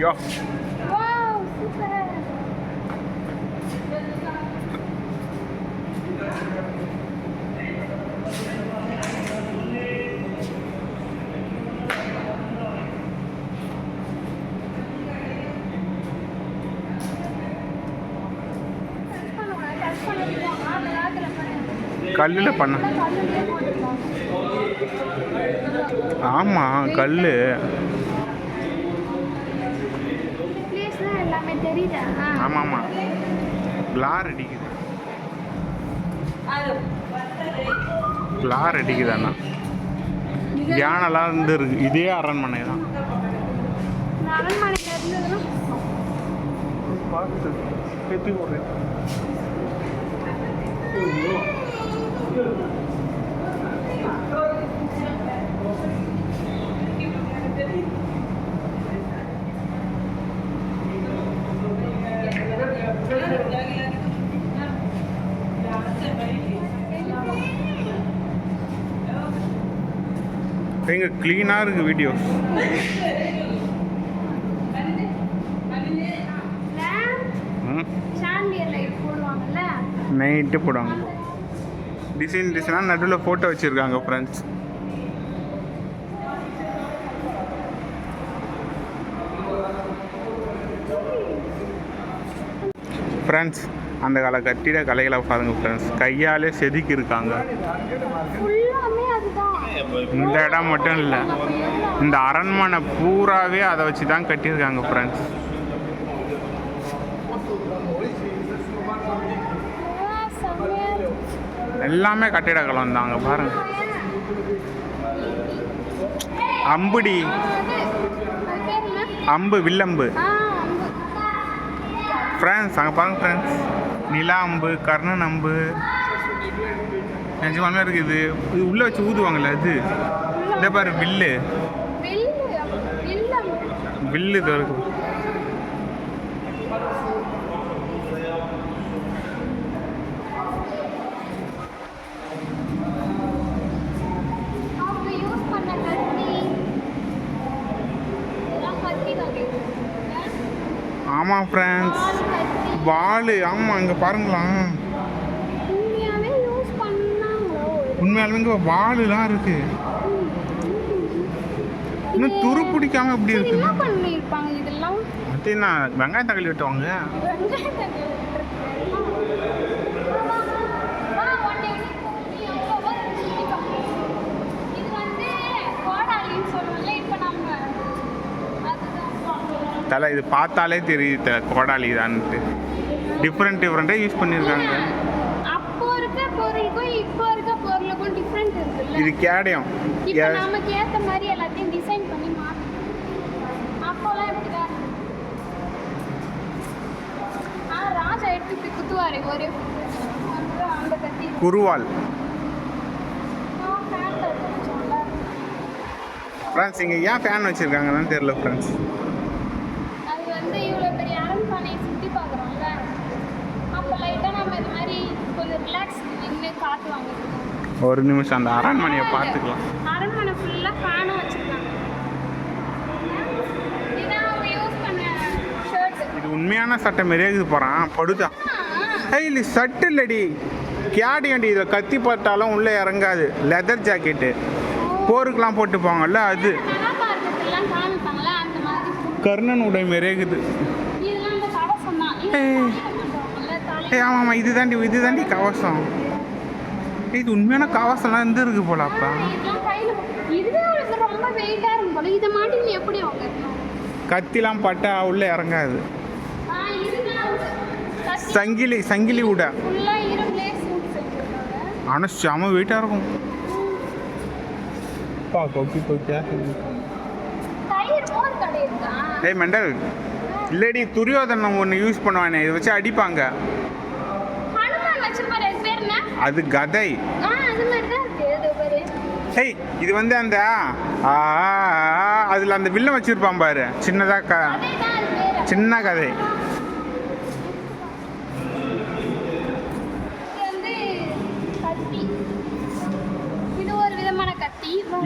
யோ wow super. கல்லில் பண்ண ஆமாம் கல் எல்லாமே தெரியுதா? ஆமாம் ஆமாம் பிளார் அடிக்குது பிளார் அடிக்குதாண்ணா யானைலாம் இருந்து இருக்கு. இதே அரண்மனை தான். அரண்மனையில் இருந்ததுன்னா பார்த்து கட்டி போடுறேன். எங்க கிளீனாக இருக்குது வீடியோஸ். நைட்டு போடுவாங்க. டிசைனாக நடுவில் ஃபோட்டோ வச்சுருக்காங்க ஃப்ரெண்ட்ஸ். ஃப்ரெண்ட்ஸ் அந்த கால கட்டிட கலைகளை பாருங்க ஃப்ரெண்ட்ஸ். கையாலே செதுக்கி இருக்காங்க. இந்த இடம் மட்டும் இல்லை, இந்த அரண்மனை பூராவே அதை வச்சு தான் கட்டியிருக்காங்க ஃப்ரெண்ட்ஸ். எல்லாமே கட்டிட கலம் தாங்க பாருங்க. அம்புடி அம்பு வில்லம்பு ஃப்ரெண்ட்ஸ். அங்கே பாருங்க ஃப்ரெண்ட்ஸ், நிலா அம்பு, கர்ணன் அம்பு நிஜமானமே இருக்குது. இது உள்ளே வச்சு ஊதுவாங்கல்ல அது. இந்த பாரு வில்லு வில்லு இருக்கு. ஆமாம் ஃப்ரெண்ட்ஸ், வாள். ஆமாம் அங்கே பாருங்களா, உண்மையாலுமே இங்கே வாளுலாம் இருக்கு. இன்னும் துரு பிடிக்காம எப்படி இருக்கு. அது என்ன வெங்காயம் தக்காளி வெட்டுவாங்க. தலை இது பார்த்தாலே தெரியுது கோடாலி தான்ட்டு. டிஃப்ரெண்ட்டாக யூஸ் பண்ணியிருக்காங்க. இது கேடயம். நமக்கு ஏத்த மாதிரி எல்லாத்தையும் டிசைன் பண்ணி அப்போலாம் எப்படிதான் ராஜா எடுத்து குத்துவாரு ஒரு அந்த கத்தி குருவால். ஃப்ரெண்ட்ஸ் இங்கே ஏன் ஃபேன் வச்சுருக்காங்கன்னு தெரியல ஃப்ரெண்ட்ஸ். அது வந்து இவ்வளோ பெரிய அரண்மனையை சுற்றி பார்க்குறோம்ல, அப்போ லைட்டாக நம்ம இது மாதிரி கொஞ்சம் ரிலாக்ஸ் நின்று காற்று வாங்கிருக்கோம். ஒரு நிமிஷம் அந்த அரண்மனையை பார்த்துக்கலாம். அரண்மனை ஃபுல்லாக ஃபேனும் வச்சுருக்காங்க. இது உண்மையான சட்டை மாரியே இருக்குது போகிறான் படுதா. இல்லை சட்டு இல்லடி, கேடியண்டி. இதில் கத்தி பார்த்தாலும் உள்ளே இறங்காது. லெதர் ஜாக்கெட்டு போருக்கெலாம் போட்டுப்பாங்கல்ல அது. கர்ணன் உடை மாரியே இருக்குது. ஆமாம் இது தாண்டி கவசம். இது உண்மையான கவசம்லாம் இருந்து இருக்கு போல. அப்பா கத்திலாம் பட்டா உள்ள இறங்காது. சங்கிலி விட ஆனால் செம வெயிட்டாக இருக்கும். ஏய் மெண்டல் இல்லடி, துரியோதனம் ஒன்று யூஸ் பண்ணுவானே, இதை வச்சு அடிப்பாங்க. அது கதை. ஹேய் இது வந்து அந்த அதில் அந்த வில்லம் வச்சுருப்பான் பாரு, சின்னதாக சின்ன கதை.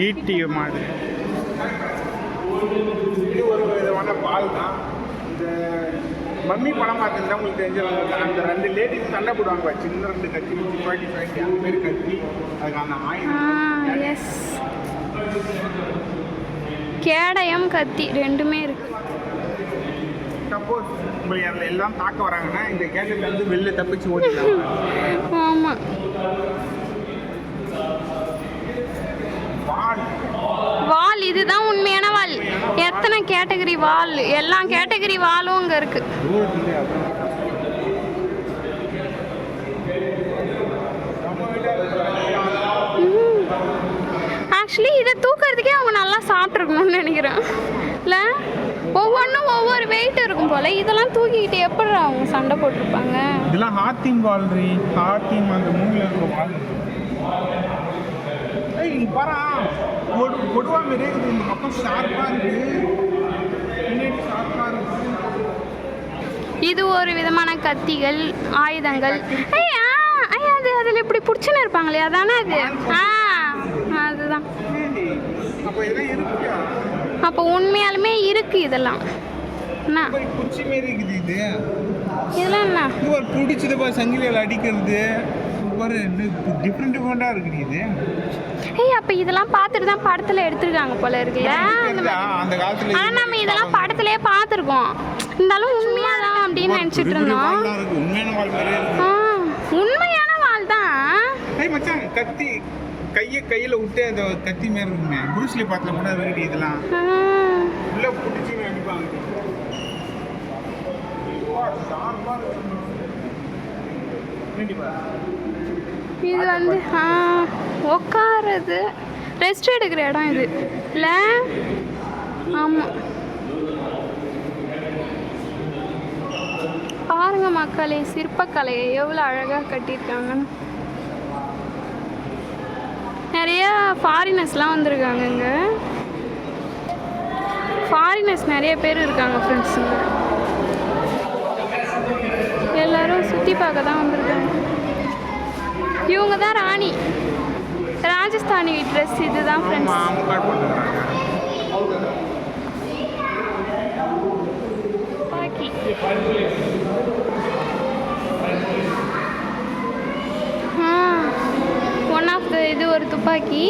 ஈட்டி மாதிரி இது ஒரு விதமான பால் தான். மம்மி படம் பார்த்துருந்தா உங்களுக்கு தெரிஞ்சவங்க அந்த 2 லேடிஸ் சண்டை போடுவாங்க சின்ன 2 கத்தி வச்சு பாட்டி அந்த மாதிரி கத்தி அதுக்கு அந்த ஆயுதம். எஸ், கேடயம் கத்தி ரெண்டுமே இருக்கு. சப்போஸ் உங்களுக்கு அதில் எல்லாம் தாக்க வராங்கன்னா இந்த கேஜெட்ல இருந்து வெளில தப்பிச்சு ஓடிடலாம். ஆமா, வால் இதுதான் உண்மையான வால். எத்தனை கேட்டகரி வால், எல்லா கேட்டகரி வாலும் அங்க இருக்கு. ஆக்சுவலி இதை தூக்கிறதுக்கே அவங்க நல்லா சாப்பிட்ருக்கணும்னு நினைக்கிறேன் இல்லை? ஒவ்வொன்றும் ஒவ்வொரு வெயிட் இருக்கும் போல. இதெல்லாம் தூக்கிக்கிட்டு எப்படி அவங்க சண்டை போட்டிருப்பாங்க? இதெல்லாம் ஹாத்திம் வால்ரி, ஹாத்திம் அந்த மூவில இருக்க வால். இங்க பாரு, கொடுவா மாரி இருக்குது. இந்த பக்கம் ஷார்ப்பா இருக்கு, பின்னாடி ஷார்ப்பா இருக்கு. இது ஒரு விதமான கத்திகள், ஆயுதங்கள். ஐயா ஐயா, அது அதில் இப்படி பிடிச்சுன்னு இருப்பாங்களே, அதானே அது? அதுதான். அப்போ இதெல்லாம் இருக்குயா? அப்போ உண்மையாலுமே இருக்கு இதெல்லாம். என்ன குச்சி மாரி இருக்குது இது? இதெல்லாம் என்ன? இது ஒரு பிடிச்சது பா, சங்கிலியால் அடிக்கிறது ஒரு டிஃப்ரெண்டாக இருக்குது இது. ஏய், அப்போ இதெல்லாம் பார்த்துட்டு தான் படத்தில் எடுத்துருக்காங்க போல இருக்குல்ல அந்த காலத்தில். ஆனால் நம்ம இதெல்லாம் படத்துலேயே பார்த்துருக்கோம். இருந்தாலும் உண்மையாக தான் அப்படின்னு நினச்சிட்டு இருந்தோம். உண்மையான வால் மாதிரியே இருக்கு. உண்மையான வால் தான். ஏய் மச்சான், கத்தி கையில் விட்டு அந்த கத்தி மாரி இருக்குங்க. புருஸ்லி பாட்டில் கூட இருக்குது. இதெல்லாம் உள்ள பிடிச்சி அடிப்பாங்க. இது வந்து உட்காருறது, ரெஸ்ட் எடுக்கிற இடம் இது இல்லை? ஆமாம். பாருங்க மக்களே, சிற்பக்கலையை எவ்வளோ அழகாக கட்டியிருக்காங்கன்னு. நிறைய ஃபாரினர்ஸ்லாம் வந்திருக்காங்க இங்கே. ஃபாரினர்ஸ் நிறைய பேர் இருக்காங்க ஃப்ரெண்ட்ஸுங்க. எல்லாரும் சுற்றி பார்க்க தான் வந்திருக்காங்க. இவங்க தான் ராணி. ராஜஸ்தானி ட்ரெஸ் இதுதான் ஃப்ரெண்ட்ஸ். பாக்கி ஒன் ஆஃப் த இது ஒரு துப்பாக்கி,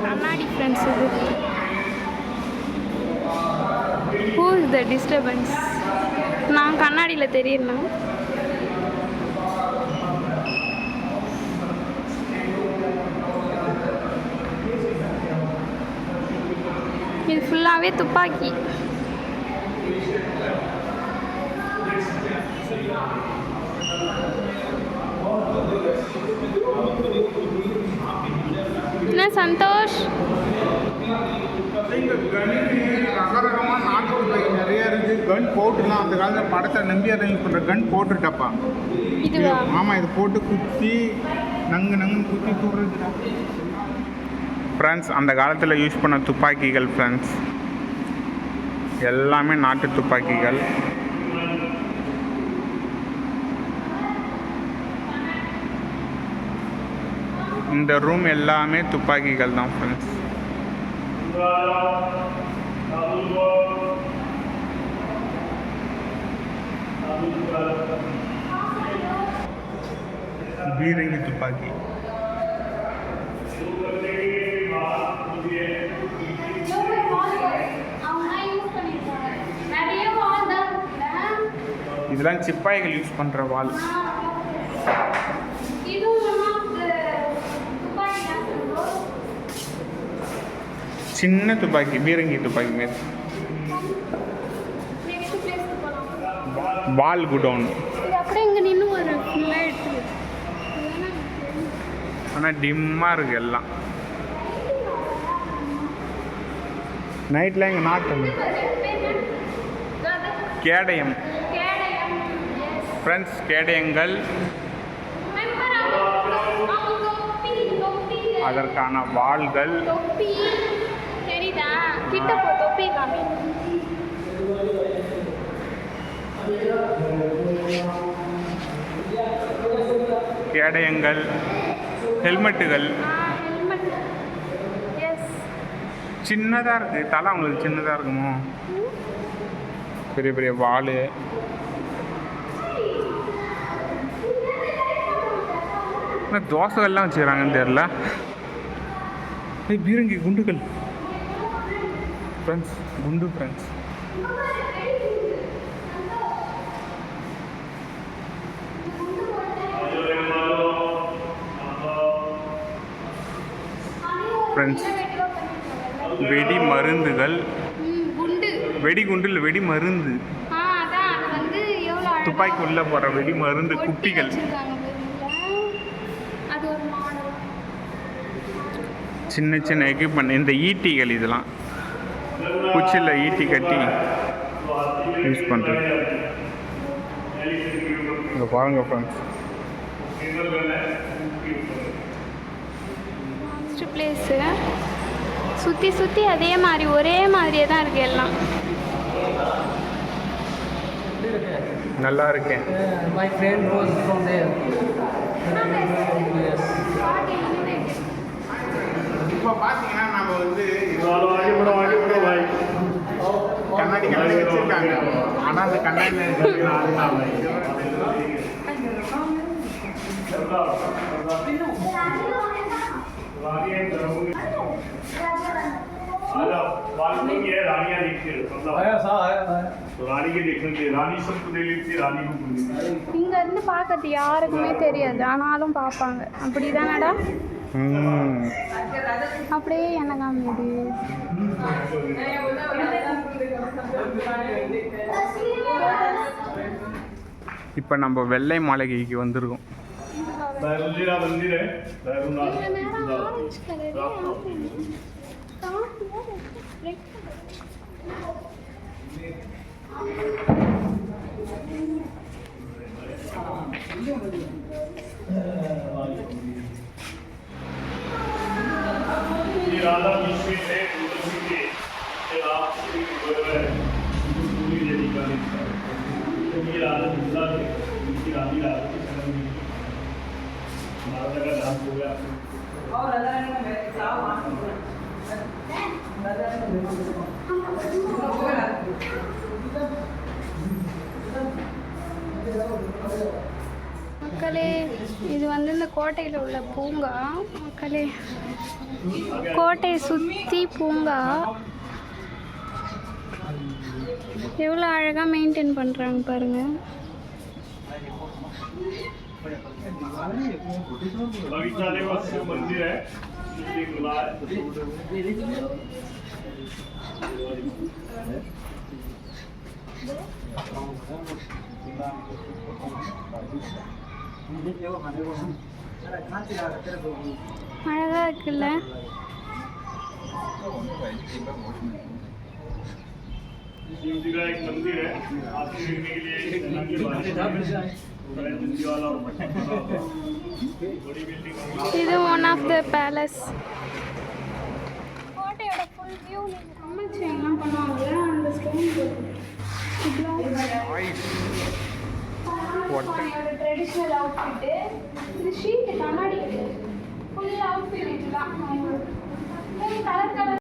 கண்ணாடி ஃப்ரெண்ட்ஸ். இது ஹூ இஸ் த டிஸ்டர்பன்ஸ்? நான் கண்ணாடியில் தெரியணும். இது ஃபுல்லாகவே துப்பாக்கி. என்ன சந்தோஷ்? ரகரகமாக நாட்டு துப்பாக்கி நிறைய இருக்கு. கன் பவுடர்லாம் அந்த காலத்தில் படத்தை நம்பி அரேஞ்ச் பண்ணுற கன் பவுடர் டப்பா. இதுவா? ஆமாம், இதை போட்டு குத்தி நங்குன்னு குத்தி தூடுறது. ஃப்ரெண்ட்ஸ், அந்த காலத்தில் யூஸ் பண்ண துப்பாக்கிகள் ஃப்ரெண்ட்ஸ், எல்லாமே நாட்டு துப்பாக்கிகள். இந்த ரூம் எல்லாமே துப்பாக்கிகள் தான் ஃப்ரெண்ட்ஸ். பீரங்கி துப்பாக்கி. இதெல்லாம் சிப்பாய்கள் யூஸ் பண்ணுற வால். சின்ன துப்பாக்கி, பீரங்கி துப்பாக்கி மாரி. வால் குடவுன். ஆனால் டிம்மாக இருக்குது எல்லாம். நைட்டில் எங்கள் நாட்டு கேடயம் ஃப்ரெண்ட்ஸ், கேடயங்கள், அதற்கான வாள்கள். கேடயங்கள், ஹெல்மெட்டுகள் சின்னதாக இருக்குது. தலை அவங்களுக்கு சின்னதாக இருக்குமோ? பெரிய பெரிய வாள். என்ன தோசைகள்லாம் வச்சுக்கிறாங்கன்னு தெரியல. பீரங்கி குண்டுகள் ஃப்ரெண்ட்ஸ், குண்டு ஃப்ரெண்ட்ஸ். ஃப்ரெண்ட்ஸ், வெடி மருந்துகள், வெடிகுண்டு இல்லை வெடி மருந்து, துப்பாக்கி உள்ள போகிற வெடி மருந்து குப்பிகள். சின்ன சின்ன எக்யூப்மெண்ட். இந்த ஈட்டிகள் இதெல்லாம் குச்சியில் ஈட்டி கட்டி யூஸ் பண்ணுறது. இதை பாருங்க ஃப்ரெண்ட்ஸ். பிளேஸு சுற்றி சுற்றி அதே மாதிரி ஒரே மாதிரியே தான் இருக்குது எல்லாம். நல்லா இருக்கேன். My friend was from there. Yes. இப்போ பார்த்தீங்கன்னா நம்ம வந்து கண்ணாடி வச்சுருக்காங்க. ஆனால் அந்த கண்ணாடியில் இங்க இருந்து பார்க்கறது யாருக்குமே தெரியாது, ஆனாலும் பார்ப்பாங்க. அப்படிதானடா? அப்படியே என்ன காமிது. இப்போ நம்ம வெள்ளை மாளிகைக்கு வந்திருக்கோம். மக்களே, இது வந்து இந்த கோட்டையில் உள்ள பூங்கா. மக்களே, கோட்டையை சுற்றி பூங்கா எவ்வளோ அழகாக மெயின்டைன் பண்ணுறாங்க பாருங்க. அழகா இருக்குல்ல? இது ஒன் ஆஃப் த பேலஸ். கோட்டையோட ஃபுல் வியூ கமெண்ட் எல்லாம் பண்ணுவாங்கல்ல, அந்த ஸ்டோன் ட்ரெடிஷ்னல் அவுட்ஃபிட்டு. இது ஷீட்டு கண்ணாடி ஃபுல் அவுட்ஃபிட் இதுதான். Colour colour